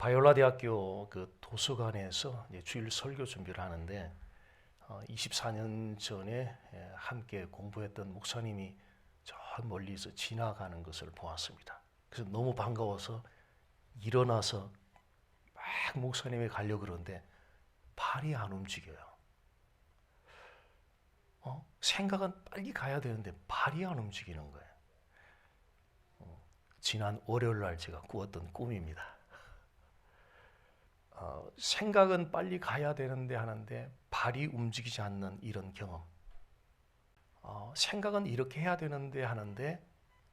바이올라 대학교 그 도서관에서 이제 주일 설교 준비를 하는데 24년 전에 함께 공부했던 목사님이 저 멀리서 지나가는 것을 보았습니다. 그래서 너무 반가워서 일어나서 막 목사님이 가려고 그러는데 발이 안 움직여요. 생각은 빨리 가야 되는데 발이 안 움직이는 거예요. 지난 월요일 날 제가 꾸었던 꿈입니다. 생각은 빨리 가야 되는데 하는데 발이 움직이지 않는 이런 경험. 생각은 이렇게 해야 되는데 하는데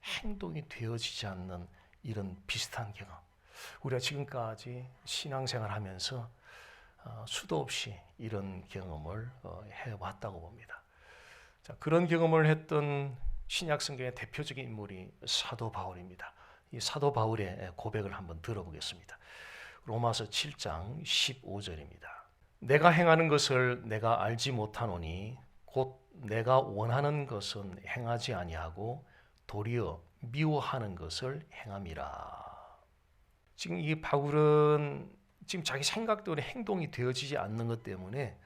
행동이 되어지지 않는 이런 비슷한 경험. 우리가 지금까지 신앙생활 하면서 수도 없이 이런 경험을 해왔다고 봅니다. 자, 그런 경험을 했던 신약 성경의 대표적인 인물이 사도 바울입니다. 이 사도 바울의 고백을 한번 들어보겠습니다. 로마서 7장 15절입니다. 내가 행하는 것을 내가 알지 못하노니 곧 내가 원하는 것은 행하지 아니하고 도리어 미워하는 것을 행함이라. 지금 이 바울은 지금 자기 생각대로 행동이 되어지지 않는 것 때문에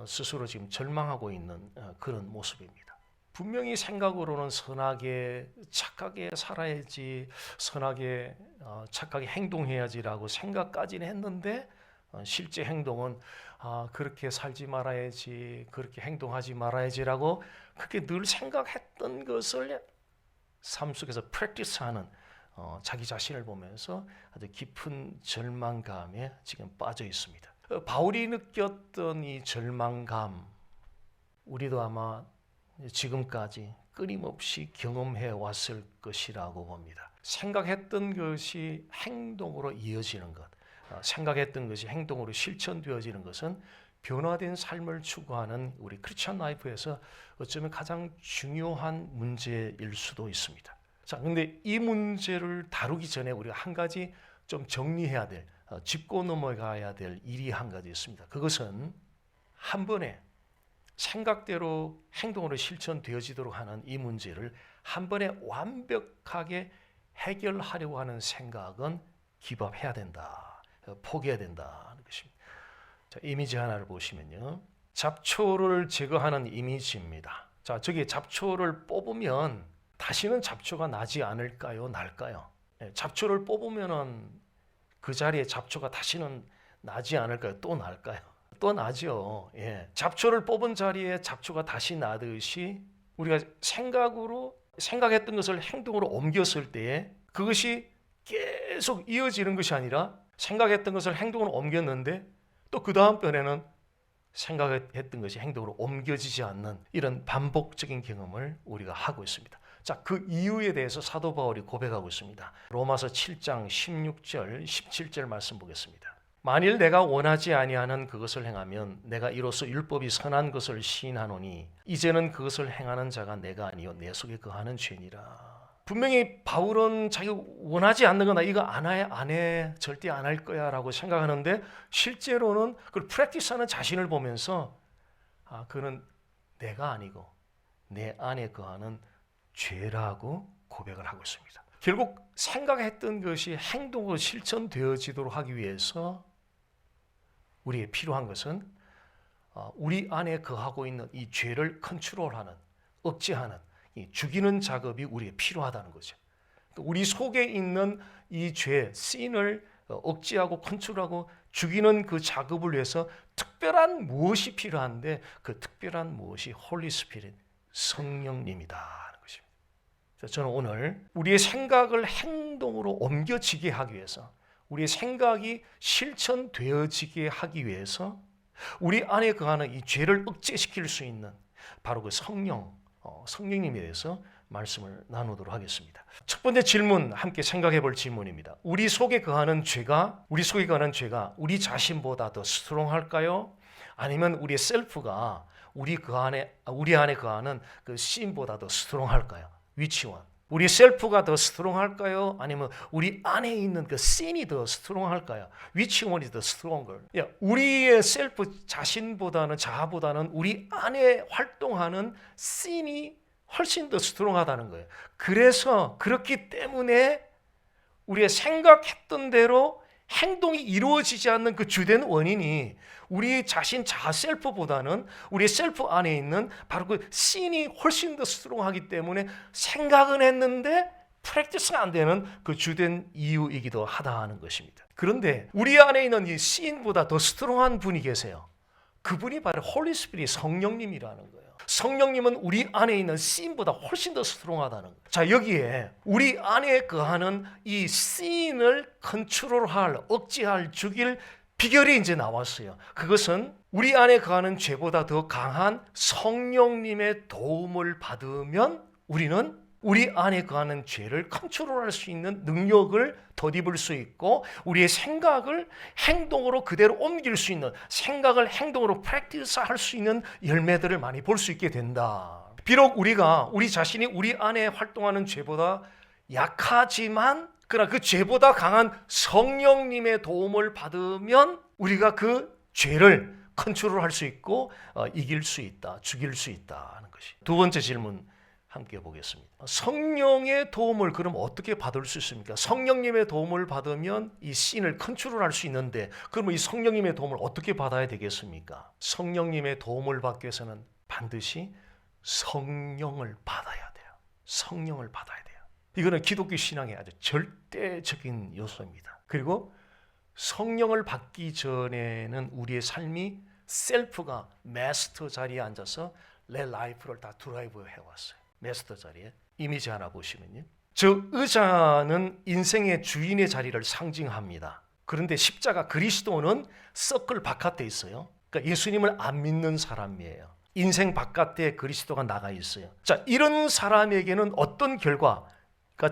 스스로 지금 절망하고 있는 그런 모습입니다. 분명히 생각으로는 선하게 착하게 살아야지, 선하게 착하게 행동해야지라고 생각까지는 했는데 실제 행동은 그렇게 살지 말아야지, 그렇게 행동하지 말아야지라고 그렇게 늘 생각했던 것을 삶 속에서 프랙티스하는 자기 자신을 보면서 아주 깊은 절망감에 지금 빠져 있습니다. 바울이 느꼈던 이 절망감, 우리도 아마 지금까지 끊임없이 경험해 왔을 것이라고 봅니다. 생각했던 것이 행동으로 이어지는 것, 생각했던 것이 행동으로 실천되어지는 것은 변화된 삶을 추구하는 우리 크리스천 라이프에서 어쩌면 가장 중요한 문제일 수도 있습니다. 자, 근데 이 문제를 다루기 전에 우리가 한 가지 좀 정리해야 될, 짚고 넘어가야 될 일이 한 가지 있습니다. 그것은 한 번에 생각대로 행동으로 실천되어지도록 하는 이 문제를 한 번에 완벽하게 해결하려고 하는 생각은 기밥해야 된다, 포기해야 된다는 것입니다. 자, 이미지 하나를 보시면요, 잡초를 제거하는 이미지입니다. 자, 저기 잡초를 뽑으면 다시는 잡초가 나지 않을까요? 날까요? 잡초를 뽑으면은 그 자리에 잡초가 다시는 나지 않을까요? 또 날까요? 또 나죠. 예. 잡초를 뽑은 자리에 잡초가 다시 나듯이 우리가 생각했던 것을 행동으로 옮겼을 때에 그것이 계속 이어지는 것이 아니라 생각했던 것을 행동으로 옮겼는데 또 그 다음번에는 생각했던 것이 행동으로 옮겨지지 않는 이런 반복적인 경험을 우리가 하고 있습니다. 자, 그 이유에 대해서 사도 바울이 고백하고 있습니다. 로마서 7장 16절, 17절 말씀 보겠습니다. 만일 내가 원하지 아니하는 그것을 행하면 내가 이로써 율법이 선한 것을 시인하노니 이제는 그것을 행하는 자가 내가 아니요 내 속에 거하는 죄니라. 분명히 바울은 자기 원하지 않는 거나 이거 안 해, 절대 안 할 거야 라고 생각하는데 실제로는 그걸 프랙티스하는 자신을 보면서 그는 내가 아니고 내 안에 거하는 죄라고 고백을 하고 있습니다. 결국 생각했던 것이 행동으로 실천되어지도록 하기 위해서 우리에 필요한 것은 우리 안에 거하고 있는 이 죄를 컨트롤하는, 억제하는, 이 죽이는 작업이 우리에 필요하다는 거죠. 우리 속에 있는 이 죄, 신을 억제하고 컨트롤하고 죽이는 그 작업을 위해서 특별한 무엇이 필요한데 그 특별한 무엇이 홀리 스피릿, 성령님이다. 저는 오늘 우리의 생각을 행동으로 옮겨지게 하기 위해서, 우리의 생각이 실천되어지게 하기 위해서 우리 안에 거하는 이 죄를 억제시킬 수 있는 바로 그 성령님에 대해서 말씀을 나누도록 하겠습니다. 첫 번째 질문, 함께 생각해 볼 질문입니다. 우리 속에 거하는 죄가 우리 자신보다 더 스트롱할까요? 아니면 우리의 셀프가 우리 안에 거하는 그 신보다 더 스트롱할까요? 위치원. 우리 셀프가 더 스트롱할까요? 아니면 우리 안에 있는 그 신이 더 스트롱할까요? 위치원이 더 스트롱걸. 우리의 셀프 자아보다는 우리 안에 활동하는 신이 훨씬 더 스트롱하다는 거예요. 그래서 그렇기 때문에 우리가 생각했던 대로 행동이 이루어지지 않는 그 주된 원인이 우리 자신 자아 셀프보다는 우리 셀프 안에 있는 바로 그 씬이 훨씬 더 스트롱하기 때문에 생각은 했는데 프랙티스가 안 되는 그 주된 이유이기도 하다 하는 것입니다. 그런데 우리 안에 있는 이 씬보다 더 스트롱한 분이 계세요. 그분이 바로 홀리 스피릿 성령님이라는 거예요. 성령님은 우리 안에 있는 씬보다 훨씬 더 스트롱하다는 거예요. 자, 여기에 우리 안에 거하는 이 씬을 컨트롤할, 억제할, 죽일 비결이 이제 나왔어요. 그것은 우리 안에 거하는 죄보다 더 강한 성령님의 도움을 받으면 우리는 우리 안에 거하는 죄를 컨트롤할 수 있는 능력을 덧입을 수 있고 우리의 생각을 행동으로 그대로 옮길 수 있는, 생각을 행동으로 프랙티스할 수 있는 열매들을 많이 볼 수 있게 된다. 비록 우리 자신이 우리 안에 활동하는 죄보다 약하지만 그러나 그 죄보다 강한 성령님의 도움을 받으면 우리가 그 죄를 컨트롤할 수 있고 이길 수 있다, 죽일 수 있다 하는 것이. 두 번째 질문 함께 보겠습니다. 성령의 도움을 그럼 어떻게 받을 수 있습니까? 성령님의 도움을 받으면 이 씬을 컨트롤할 수 있는데 그러면 이 성령님의 도움을 어떻게 받아야 되겠습니까? 성령님의 도움을 받기 위해서는 반드시 성령을 받아야 돼요. 성령을 받아야 돼요. 이거는 기독교 신앙의 아주 절대적인 요소입니다. 그리고 성령을 받기 전에는 우리의 삶이 셀프가 마스터 자리에 앉아서 내 라이프를 다 드라이브 해왔어요. 마스터 자리에 이미지 하나 보시면요. 저 의자는 인생의 주인의 자리를 상징합니다. 그런데 십자가 그리스도는 서클 바깥에 있어요. 그러니까 예수님을 안 믿는 사람이에요. 인생 바깥에 그리스도가 나가 있어요. 자, 이런 사람에게는 어떤 결과가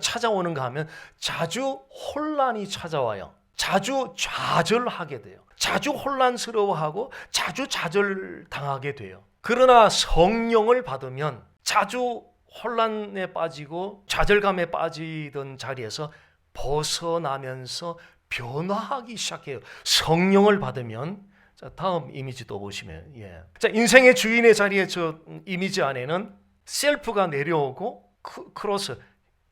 찾아오는가 하면 자주 혼란이 찾아와요. 자주 좌절하게 돼요. 자주 혼란스러워하고 자주 좌절당하게 돼요. 그러나 성령을 받으면 자주 혼란에 빠지고 좌절감에 빠지던 자리에서 벗어나면서 변화하기 시작해요. 성령을 받으면. 자, 다음 이미지 또 보시면, 자, 인생의 주인의 자리에 저 이미지 안에는 셀프가 내려오고 크로스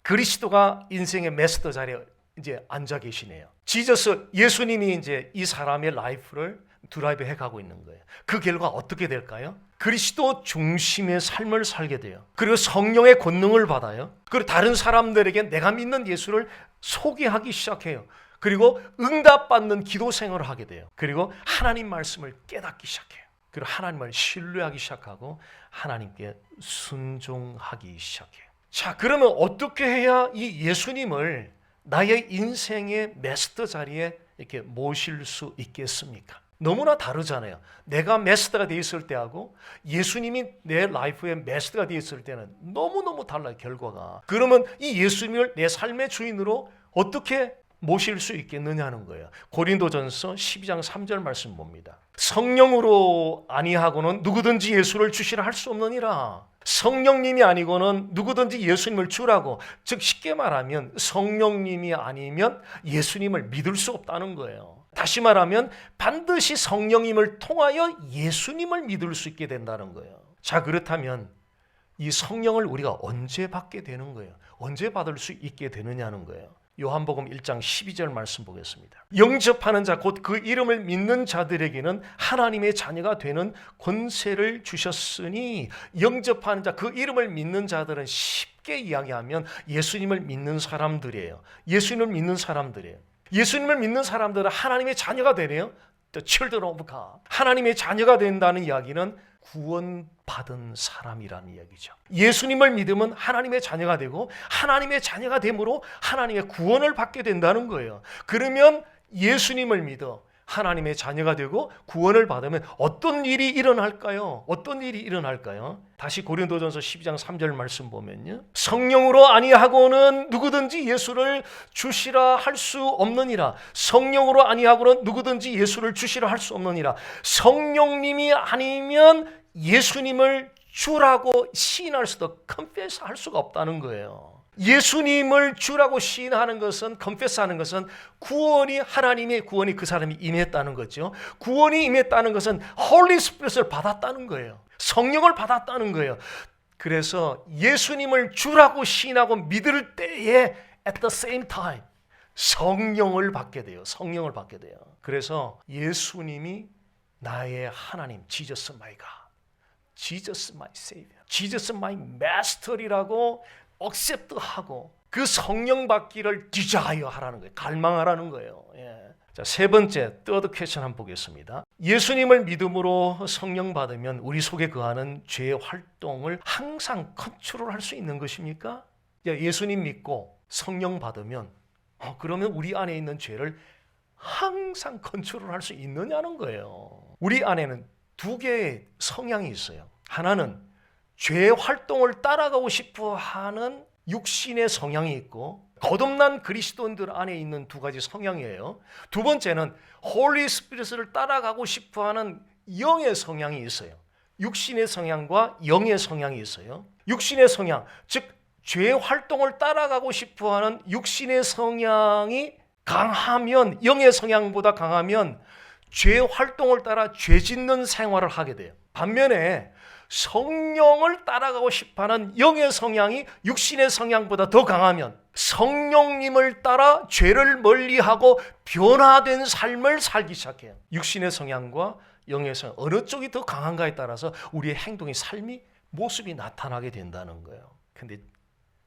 그리스도가 인생의 마스터 자리에 이제 앉아 계시네요. 지저스 예수님이 이제 이 사람의 라이프를 드라이브 해가고 있는 거예요. 그 결과 어떻게 될까요? 그리스도 중심의 삶을 살게 돼요. 그리고 성령의 권능을 받아요. 그리고 다른 사람들에게 내가 믿는 예수를 소개하기 시작해요. 그리고 응답받는 기도 생활을 하게 돼요. 그리고 하나님 말씀을 깨닫기 시작해요. 그리고 하나님을 신뢰하기 시작하고 하나님께 순종하기 시작해요. 자, 그러면 어떻게 해야 이 예수님을 나의 인생의 마스터 자리에 이렇게 모실 수 있겠습니까? 너무나 다르잖아요. 내가 마스터가 되어 있을 때하고 예수님이 내 라이프의 마스터가 되어 있을 때는 너무너무 달라요, 결과가. 그러면 이 예수님을 내 삶의 주인으로 어떻게 모실 수 있겠느냐는 거예요. 고린도전서 12장 3절 말씀 봅니다. 성령으로 아니하고는 누구든지 예수를 주시라 할 수 없느니라. 성령님이 아니고는 누구든지 예수님을 주라고. 즉 쉽게 말하면 성령님이 아니면 예수님을 믿을 수 없다는 거예요. 다시 말하면 반드시 성령님을 통하여 예수님을 믿을 수 있게 된다는 거예요. 자, 그렇다면 이 성령을 우리가 언제 받게 되는 거예요? 언제 받을 수 있게 되느냐는 거예요. 요한복음 1장 12절 말씀 보겠습니다. 영접하는 자 곧 그 이름을 믿는 자들에게는 하나님의 자녀가 되는 권세를 주셨으니, 영접하는 자, 그 이름을 믿는 자들은 쉽게 이야기하면 예수님을 믿는 사람들이에요. 예수님을 믿는 사람들이에요. 예수님을 믿는 사람들은 하나님의 자녀가 되네요. The children of God. 하나님의 자녀가 된다는 이야기는 구원받은 사람이라는 이야기죠. 예수님을 믿으면 하나님의 자녀가 되고 하나님의 자녀가 됨으로 하나님의 구원을 받게 된다는 거예요. 그러면 예수님을 믿어 하나님의 자녀가 되고 구원을 받으면 어떤 일이 일어날까요? 어떤 일이 일어날까요? 다시 고린도전서 12장 3절 말씀 보면요. 성령으로 아니하고는 누구든지 예수를 주시라 할 수 없느니라. 성령으로 아니하고는 누구든지 예수를 주시라 할 수 없느니라. 성령님이 아니면 예수님을 주라고 시인할 수도, confess 할 수가 없다는 거예요. 예수님을 주라고 시인하는 것은, confess하는 것은 구원이, 하나님의 구원이 그 사람이 임했다는 거죠. 구원이 임했다는 것은 Holy Spirit을 받았다는 거예요. 성령을 받았다는 거예요. 그래서 예수님을 주라고 시인하고 믿을 때에 at the same time 성령을 받게 돼요. 성령을 받게 돼요. 그래서 예수님이 나의 하나님, Jesus my God, Jesus my Savior, Jesus my Master이라고 accept하고 그 성령 받기를 desire 하라는 거예요. 갈망하라는 거예요. 예. 자, 세 번째, third question 한번 보겠습니다. 예수님을 믿음으로 성령 받으면 우리 속에 거하는 죄의 활동을 항상 컨트롤할 수 있는 것입니까? 예수님 믿고 성령 받으면 그러면 우리 안에 있는 죄를 항상 컨트롤할 수 있느냐는 거예요. 우리 안에는 두 개의 성향이 있어요. 하나는 죄의 활동을 따라가고 싶어 하는 육신의 성향이 있고 거듭난 그리스도인들 안에 있는 두 가지 성향이에요. 두 번째는 홀리 스피릿을 따라가고 싶어 하는 영의 성향이 있어요. 육신의 성향과 영의 성향이 있어요. 육신의 성향, 즉 죄의 활동을 따라가고 싶어 하는 육신의 성향이 강하면, 영의 성향보다 강하면 죄의 활동을 따라 죄 짓는 생활을 하게 돼요. 반면에 성령을 따라가고 싶어하는 영의 성향이 육신의 성향보다 더 강하면 성령님을 따라 죄를 멀리하고 변화된 삶을 살기 시작해요. 육신의 성향과 영의 성향, 어느 쪽이 더 강한가에 따라서 우리의 행동이, 삶이, 모습이 나타나게 된다는 거예요. 근데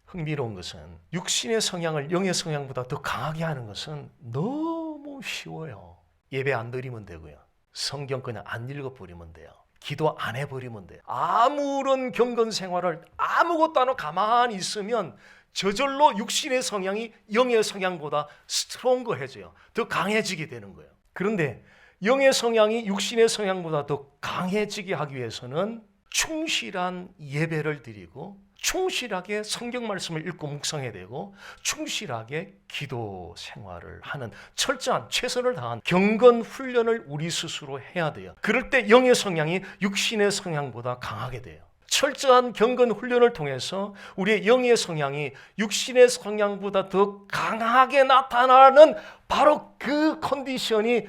흥미로운 것은 육신의 성향을 영의 성향보다 더 강하게 하는 것은 너무 쉬워요. 예배 안 드리면 되고요. 성경 그냥 안 읽어버리면 돼요. 기도 안 해버리면 돼요. 아무런 경건 생활을 아무것도 안 하고 가만히 있으면 저절로 육신의 성향이 영의 성향보다 스트롱거해져요. 더 강해지게 되는 거예요. 그런데 영의 성향이 육신의 성향보다 더 강해지게 하기 위해서는 충실한 예배를 드리고 충실하게 성경 말씀을 읽고 묵상해야 되고 충실하게 기도 생활을 하는 철저한 최선을 다한 경건 훈련을 우리 스스로 해야 돼요. 그럴 때 영의 성향이 육신의 성향보다 강하게 돼요. 철저한 경건 훈련을 통해서 우리의 영의 성향이 육신의 성향보다 더 강하게 나타나는 바로 그 컨디션이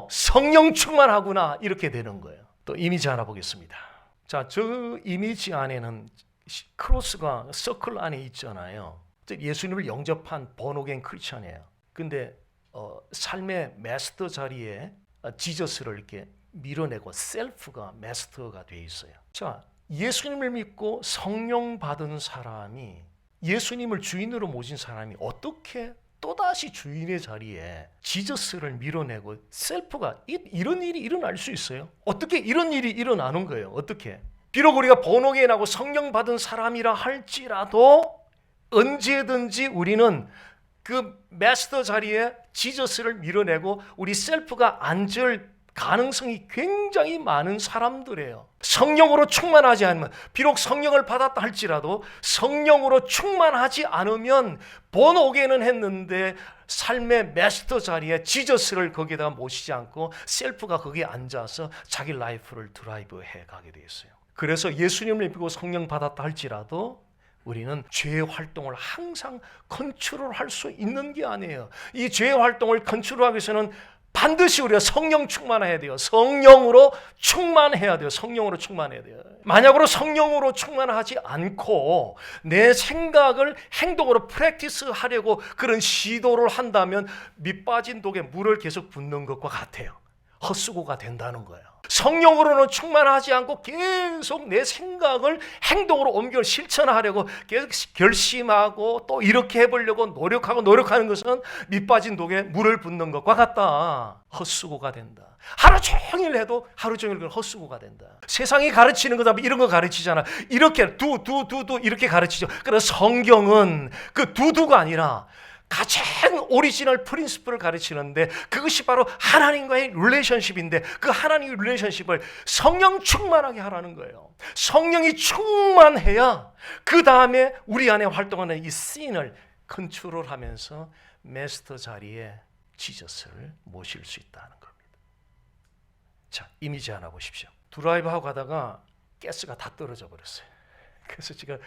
성령 충만하구나 이렇게 되는 거예요. 또 이미지 하나 보겠습니다. 자, 저 이미지 안에는 크로스가 서클 안에 있잖아요. 예수님을 영접한 본어게인 크리스천이에요. 근데 삶의 마스터 자리에 지저스를 이렇게 밀어내고 셀프가 마스터가 돼 있어요. 자, 예수님을 믿고 성령 받은 사람이, 예수님을 주인으로 모신 사람이 어떻게 또다시 주인의 자리에 지저스를 밀어내고 셀프가 이런 일이 일어날 수 있어요? 어떻게 이런 일이 일어나는 거예요? 어떻게? 비록 우리가 본어게인하고 성령 받은 사람이라 할지라도 언제든지 우리는 그 마스터 자리에 지저스를 밀어내고 우리 셀프가 앉을 가능성이 굉장히 많은 사람들이에요. 성령으로 충만하지 않으면, 비록 성령을 받았다 할지라도 성령으로 충만하지 않으면 본어게인은 했는데 삶의 마스터 자리에 지저스를 거기에다 모시지 않고 셀프가 거기에 앉아서 자기 라이프를 드라이브 해 가게 돼 있어요. 그래서 예수님을 믿고 성령 받았다 할지라도 우리는 죄의 활동을 항상 컨트롤할 수 있는 게 아니에요. 이 죄의 활동을 컨트롤하기 위해서는 반드시 우리가 성령 충만해야 돼요. 성령으로 충만해야 돼요. 성령으로 충만해야 돼요. 만약으로 성령으로 충만하지 않고 내 생각을 행동으로 프랙티스 하려고 그런 시도를 한다면 밑빠진 독에 물을 계속 붓는 것과 같아요. 헛수고가 된다는 거예요. 성령으로는 충만하지 않고 계속 내 생각을 행동으로 옮겨 실천하려고 계속 결심하고 또 이렇게 해보려고 노력하는 것은 밑빠진 독에 물을 붓는 것과 같다. 헛수고가 된다. 하루 종일 해도 하루 종일 헛수고가 된다. 세상이 가르치는 거다 이런 거 가르치잖아. 이렇게 두 이렇게 가르치죠. 그러나 성경은 그 두가 아니라 가장 오리지널 프린시플을 가르치는데 그것이 바로 하나님과의 릴레이션십인데 그 하나님의 릴레이션십을 성령 충만하게 하라는 거예요. 성령이 충만해야 그 다음에 우리 안에 활동하는 이 씬을 컨트롤하면서 마스터 자리에 지저스를 모실 수 있다는 겁니다. 자, 이미지 하나 보십시오. 드라이브하고 가다가 가스가 다 떨어져 버렸어요. 그래서 제가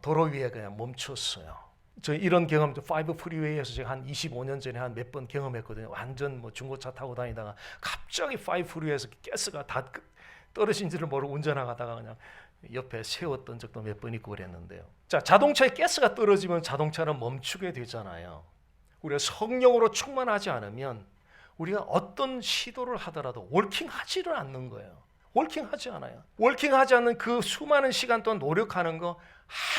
도로 위에 그냥 멈췄어요. 저 이런 경험, 5 프리웨이에서 제가 한 25년 전에 한 몇 번 경험했거든요. 완전 중고차 타고 다니다가 갑자기 5 프리웨이에서 가스가 다 떨어진지를 모르고 운전하다가 그냥 옆에 세웠던 적도 몇 번 있고 그랬는데요. 자, 자동차에 가스가 떨어지면 자동차는 멈추게 되잖아요. 우리가 성령으로 충만하지 않으면 우리가 어떤 시도를 하더라도 월킹하지를 않는 거예요. 월킹하지 않아요. 월킹하지 않는 그 수많은 시간 동안 노력하는 거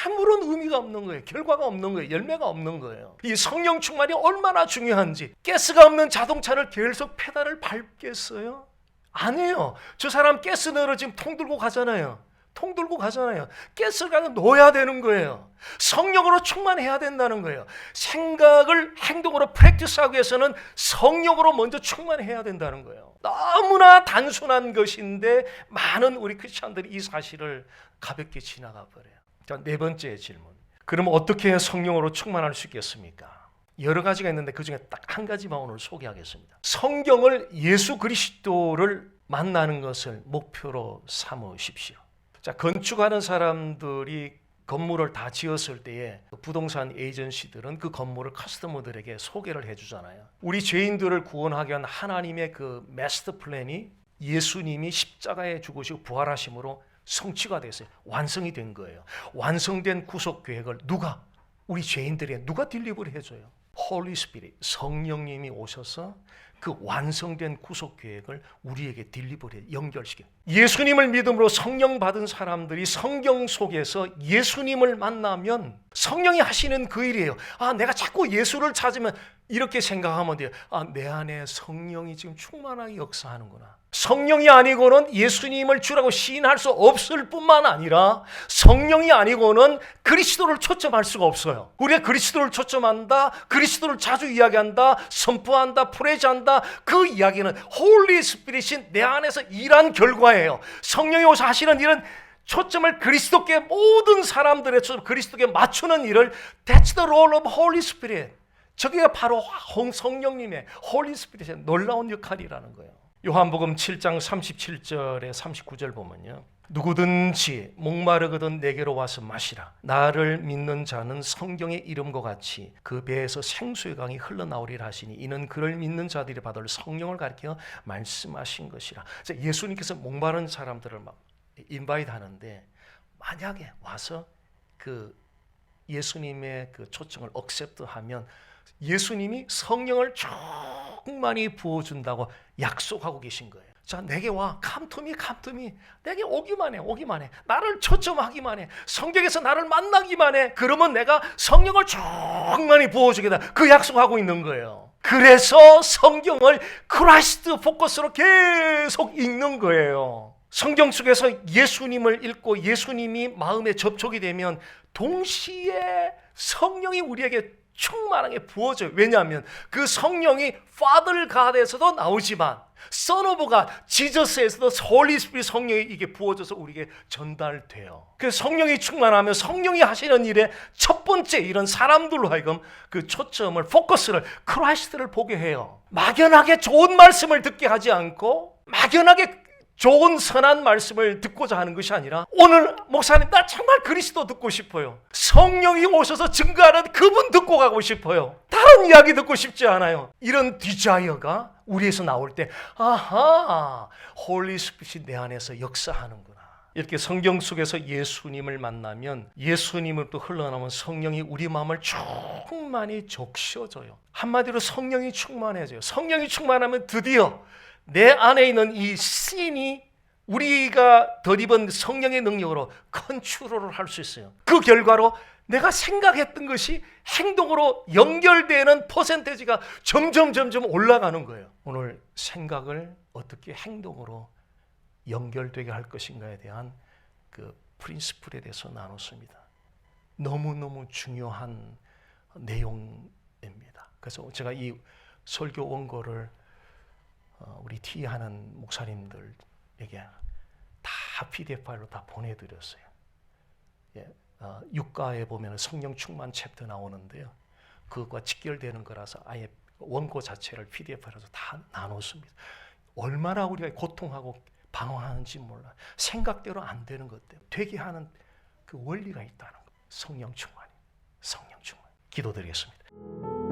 아무런 의미가 없는 거예요. 결과가 없는 거예요. 열매가 없는 거예요. 이 성령 충만이 얼마나 중요한지. 가스가 없는 자동차를 계속 페달을 밟겠어요? 아니에요. 저 사람 가스 넣으러 지금 통 들고 가잖아요. 통 들고 가잖아요. 가스를 가서 넣어야 되는 거예요. 성령으로 충만해야 된다는 거예요. 생각을 행동으로 프랙티스하기 위해서는 성령으로 먼저 충만해야 된다는 거예요. 너무나 단순한 것인데 많은 우리 크리스찬들이 이 사실을 가볍게 지나가 버려요. 자, 네 번째 질문. 그럼 어떻게 성령으로 충만할 수 있겠습니까? 여러 가지가 있는데 그중에 딱 한 가지만 오늘 소개하겠습니다. 성경을 예수 그리스도를 만나는 것을 목표로 삼으십시오. 자, 건축하는 사람들이 건물을 다 지었을 때에 부동산 에이전시들은 그 건물을 커스터머들에게 소개를 해주잖아요. 우리 죄인들을 구원하기 위한 하나님의 그 마스터 플랜이 예수님이 십자가에 죽으시고 부활하심으로 성취가 됐어요. 완성이 된 거예요. 완성된 구속 계획을 누가? 우리 죄인들에게 누가 딜리버리 해줘요? 홀리 스피릿, 성령님이 오셔서 그 완성된 구속 계획을 우리에게 딜리버리 연결시켜. 예수님을 믿음으로 성령 받은 사람들이 성경 속에서 예수님을 만나면 성령이 하시는 그 일이에요. 아, 내가 자꾸 예수를 찾으면 이렇게 생각하면 돼요. 아, 내 안에 성령이 지금 충만하게 역사하는구나. 성령이 아니고는 예수님을 주라고 시인할 수 없을 뿐만 아니라 성령이 아니고는 그리스도를 초점할 수가 없어요. 우리가 그리스도를 초점한다, 그리스도를 자주 이야기한다, 선포한다, 프레이즈한다. 그 이야기는 홀리 스피릿이 내 안에서 일한 결과예요. 성령이 오셔 하시는 일은 초점을 그리스도께, 모든 사람들의 초점 그리스도께 맞추는 일을 That's the role of Holy Spirit. 저게 바로 성령님의 홀리 스피릿의 놀라운 역할이라는 거예요. 요한복음 7장 37절에 39절 보면요, 누구든지 목마르거든 내게로 와서 마시라. 나를 믿는 자는 성경의 이름과 같이 그 배에서 생수의 강이 흘러나오리라 하시니 이는 그를 믿는 자들이 받을 성령을 가리켜 말씀하신 것이라. 예수님께서 목마른 사람들을 막 인바이트 하는데, 만약에 와서 그 예수님의 그 초청을 억셉트하면 예수님이 성령을 충만히 부어준다고 약속하고 계신 거예요. 자, 내게 와. Come to me. 내게 오기만 해. 나를 초점하기만 해. 성경에서 나를 만나기만 해. 그러면 내가 성령을 충만히 부어주겠다. 그 약속하고 있는 거예요. 그래서 성경을 크라이스트 포커스로 계속 읽는 거예요. 성경 속에서 예수님을 읽고 예수님이 마음에 접촉이 되면 동시에 성령이 우리에게 충만하게 부어져요. 왜냐하면 그 성령이 Father God에서도 나오지만 Son of God, 지저스에서도 홀리 스피릿 성령이 이게 부어져서 우리에게 전달돼요. 그래서 성령이 충만하면 성령이 하시는 일의 첫 번째 일은 사람들로 하여금 그 초점을, 포커스를 크라이스트를 보게 해요. 막연하게 좋은 말씀을 듣게 하지 않고 막연하게 좋은 선한 말씀을 듣고자 하는 것이 아니라, 오늘 목사님 나 정말 그리스도 듣고 싶어요. 성령이 오셔서 증거하는 그분 듣고 가고 싶어요. 다른 이야기 듣고 싶지 않아요. 이런 디자이어가 우리에서 나올 때, 아하, 홀리 스피릿이 내 안에서 역사하는구나. 이렇게 성경 속에서 예수님을 만나면 예수님을 또 흘러나오는 성령이 우리 마음을 충만히 적셔줘요. 한마디로 성령이 충만해져요. 성령이 충만하면 드디어 내 안에 있는 이 신이 우리가 덧입은 성령의 능력으로 컨트롤을 할 수 있어요. 그 결과로 내가 생각했던 것이 행동으로 연결되는 퍼센테이지가 점점 올라가는 거예요. 오늘 생각을 어떻게 행동으로 연결되게 할 것인가에 대한 그 프린시플에 대해서 나눴습니다. 너무너무 중요한 내용입니다. 그래서 제가 이 설교 원고를 우리 티하는 목사님들에게 다 PDF 파일로 다 보내드렸어요. 육가에 보면 성령 충만 챕터 나오는데요, 그것과 직결되는 거라서 아예 원고 자체를 PDF 파일로 다 나눴습니다. 얼마나 우리가 고통하고 방황하는지 몰라. 생각대로 안 되는 것 때문에 되게 하는 그 원리가 있다는 거. 성령 충만. 기도드리겠습니다.